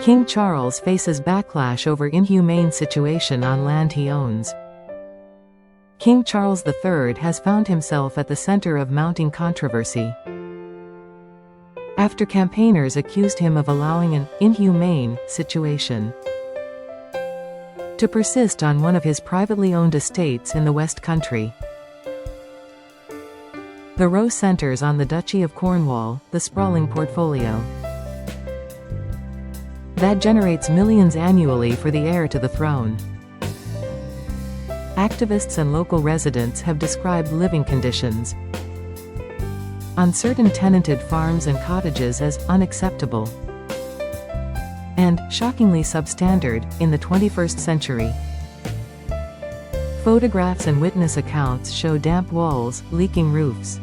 King Charles faces backlash over inhumane situation on land he owns. King Charles III has found himself at the center of mounting controversy after campaigners accused him of allowing an inhumane situation to persist on one of his privately owned estates in the West Country. The row centers on the Duchy of Cornwall, the sprawling portfolio that generates millions annually for the heir to the throne. Activists and local residents have described living conditions on certain tenanted farms and cottages as unacceptable and shockingly substandard in the 21st century. Photographs and witness accounts show damp walls, leaking roofs,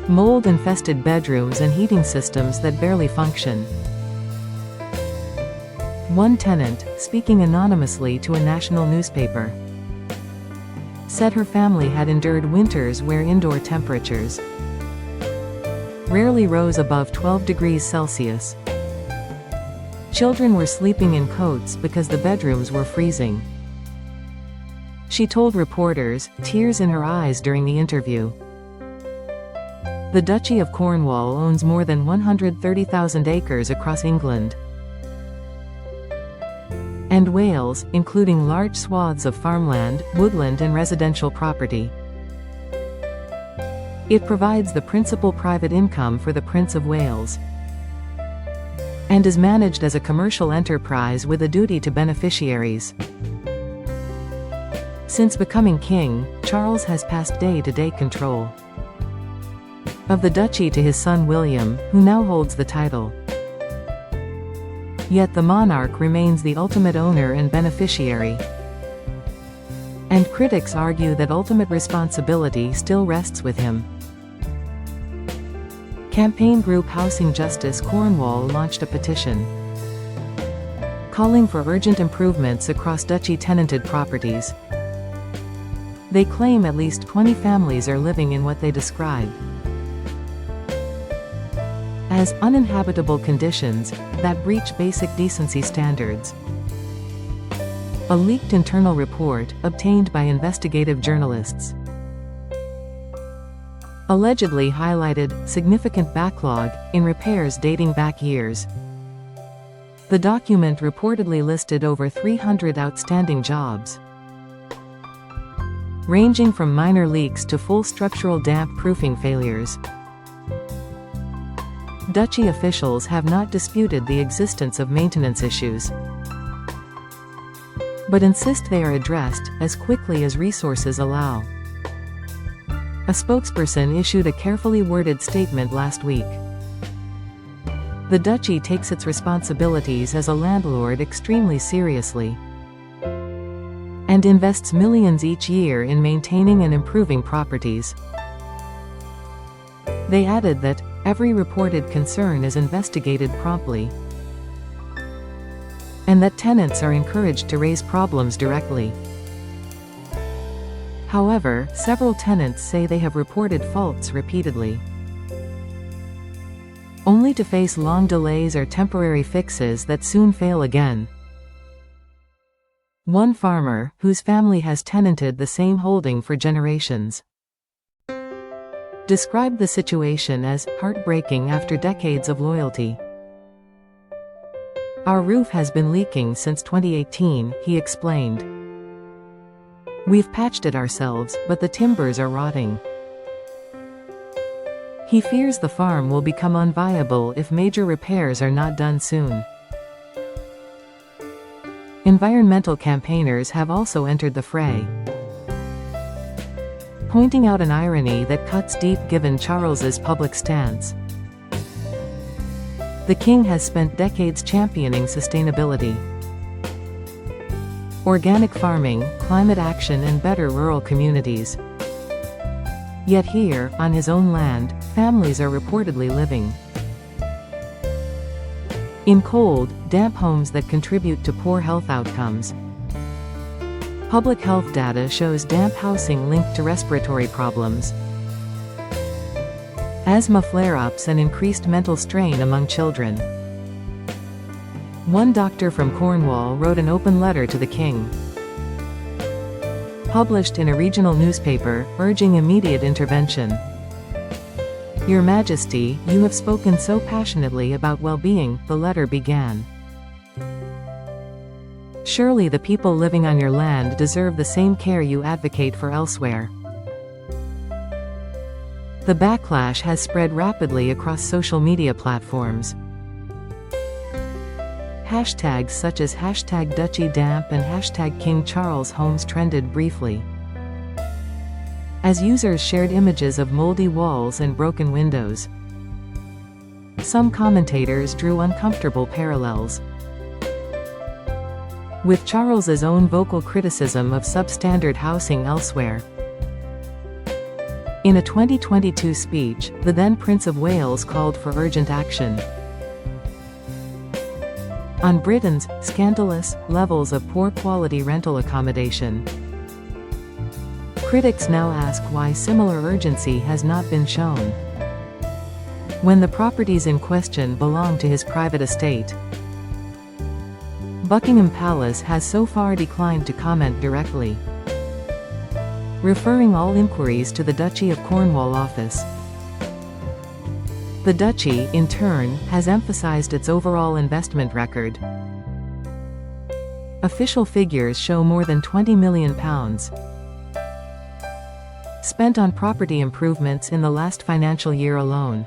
mold-infested bedrooms and heating systems that barely function. One tenant, speaking anonymously to a national newspaper, said her family had endured winters where indoor temperatures rarely rose above 12 degrees Celsius. Children were sleeping in coats because the bedrooms were freezing. She told reporters, tears in her eyes during the interview. The Duchy of Cornwall owns more than 130,000 acres across England and Wales, including large swaths of farmland, woodland and residential property. It provides the principal private income for the Prince of Wales and is managed as a commercial enterprise with a duty to beneficiaries. Since becoming king, Charles has passed day-to-day control of the duchy to his son William, who now holds the title. Yet the monarch remains the ultimate owner and beneficiary. And critics argue that ultimate responsibility still rests with him. Campaign group Housing Justice Cornwall launched a petition calling for urgent improvements across duchy tenanted properties. They claim at least 20 families are living in what they describe as uninhabitable conditions that breach basic decency standards. A leaked internal report, obtained by investigative journalists, allegedly highlighted significant backlog in repairs dating back years. The document reportedly listed over 300 outstanding jobs, ranging from minor leaks to full structural damp-proofing failures. Duchy officials have not disputed the existence of maintenance issues, but insist they are addressed as quickly as resources allow. A spokesperson issued a carefully worded statement last week. The duchy takes its responsibilities as a landlord extremely seriously and invests millions each year in maintaining and improving properties. They added that every reported concern is investigated promptly, and that tenants are encouraged to raise problems directly. However, several tenants say they have reported faults repeatedly, only to face long delays or temporary fixes that soon fail again. One farmer, whose family has tenanted the same holding for generations, described the situation as heartbreaking after decades of loyalty. "Our roof has been leaking since 2018, he explained. "We've patched it ourselves, but the timbers are rotting." He fears the farm will become unviable if major repairs are not done soon. Environmental campaigners have also entered the fray, pointing out an irony that cuts deep given Charles's public stance. The king has spent decades championing sustainability, organic farming, climate action and better rural communities. Yet here, on his own land, families are reportedly living in cold, damp homes that contribute to poor health outcomes. Public health data shows damp housing linked to respiratory problems, asthma flare-ups and increased mental strain among children. One doctor from Cornwall wrote an open letter to the king, published in a regional newspaper, urging immediate intervention. "Your Majesty, you have spoken so passionately about well-being," the letter began. "Surely the people living on your land deserve the same care you advocate for elsewhere." The backlash has spread rapidly across social media platforms. Hashtags such as #DuchyDamp and #King Charles Homes trended briefly, as users shared images of moldy walls and broken windows. Some commentators drew uncomfortable parallels, with Charles's own vocal criticism of substandard housing elsewhere. In a 2022 speech, the then Prince of Wales called for urgent action on Britain's scandalous levels of poor-quality rental accommodation. Critics now ask why similar urgency has not been shown, when the properties in question belong to his private estate. Buckingham Palace has so far declined to comment directly, referring all inquiries to the Duchy of Cornwall office. The Duchy, in turn, has emphasized its overall investment record. Official figures show more than £20 million spent on property improvements in the last financial year alone.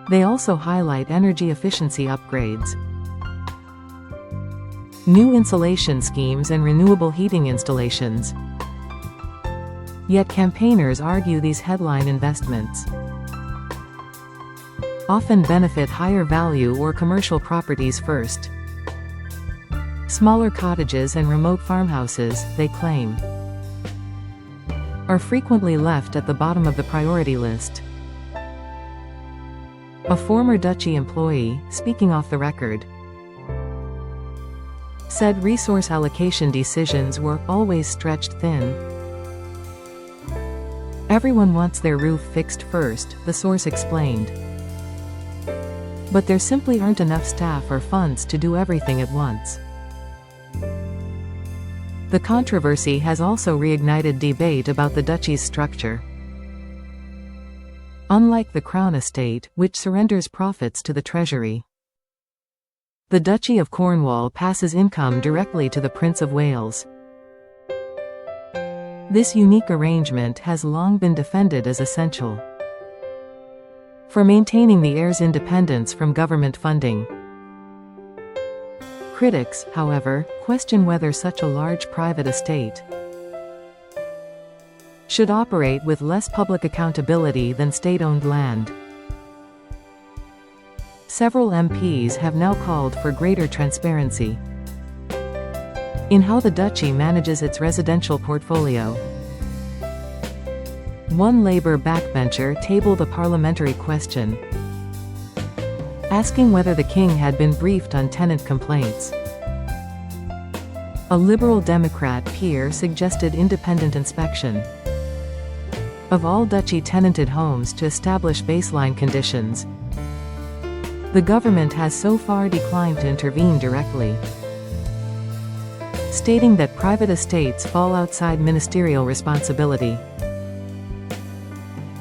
They also highlight energy efficiency upgrades, new insulation schemes and renewable heating installations. Yet campaigners argue these headline investments often benefit higher value or commercial properties first. Smaller cottages and remote farmhouses, they claim, are frequently left at the bottom of the priority list. A former Duchy employee, speaking off the record, said resource allocation decisions were always stretched thin. "Everyone wants their roof fixed first," the source explained. "But there simply aren't enough staff or funds to do everything at once." The controversy has also reignited debate about the Duchy's structure. Unlike the Crown Estate, which surrenders profits to the Treasury, the Duchy of Cornwall passes income directly to the Prince of Wales. This unique arrangement has long been defended as essential for maintaining the heir's independence from government funding. Critics, however, question whether such a large private estate should operate with less public accountability than state-owned land. Several MPs have now called for greater transparency in how the Duchy manages its residential portfolio. One Labour backbencher tabled a parliamentary question, asking whether the king had been briefed on tenant complaints. A Liberal Democrat peer suggested independent inspection of all Duchy tenanted homes to establish baseline conditions. The government has so far declined to intervene directly, stating that private estates fall outside ministerial responsibility.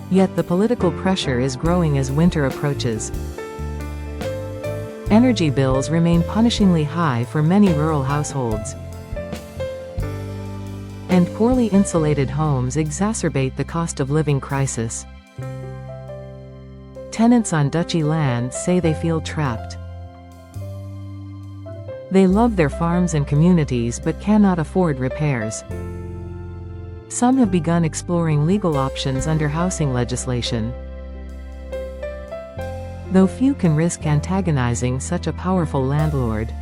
Yet the political pressure is growing as winter approaches. Energy bills remain punishingly high for many rural households, and poorly insulated homes exacerbate the cost of living crisis. Tenants on Duchy land say they feel trapped. They love their farms and communities but cannot afford repairs. Some have begun exploring legal options under housing legislation, though few can risk antagonizing such a powerful landlord.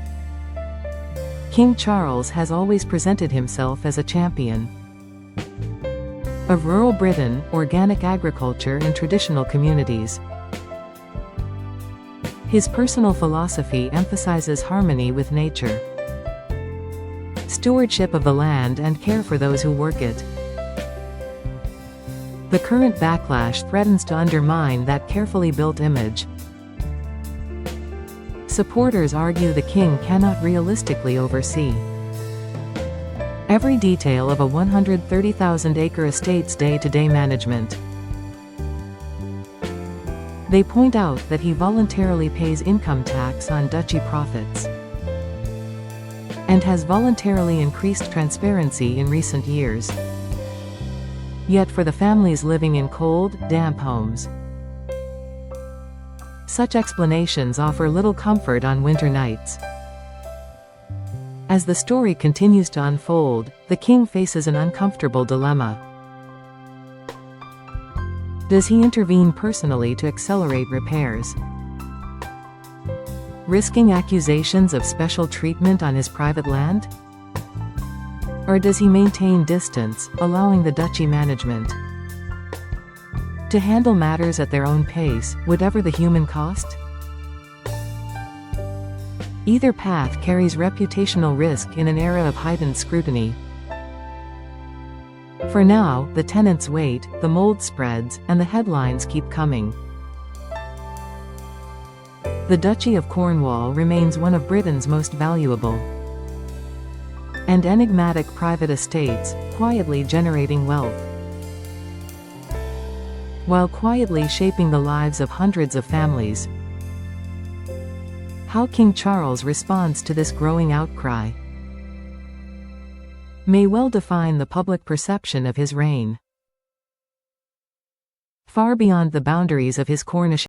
King Charles has always presented himself as a champion of rural Britain, organic agriculture and traditional communities. His personal philosophy emphasizes harmony with nature, stewardship of the land and care for those who work it. The current backlash threatens to undermine that carefully built image. Supporters argue the king cannot realistically oversee every detail of a 130,000-acre estate's day-to-day management. They point out that he voluntarily pays income tax on duchy profits and has voluntarily increased transparency in recent years. Yet for the families living in cold, damp homes, such explanations offer little comfort on winter nights. As the story continues to unfold, the king faces an uncomfortable dilemma. Does he intervene personally to accelerate repairs, risking accusations of special treatment on his private land? Or does he maintain distance, allowing the duchy management to handle matters at their own pace, whatever the human cost? Either path carries reputational risk in an era of heightened scrutiny. For now, the tenants wait, the mold spreads, and the headlines keep coming. The Duchy of Cornwall remains one of Britain's most valuable and enigmatic private estates, quietly generating wealth, while quietly shaping the lives of hundreds of families. How King Charles responds to this growing outcry may well define the public perception of his reign. Far beyond the boundaries of his Cornish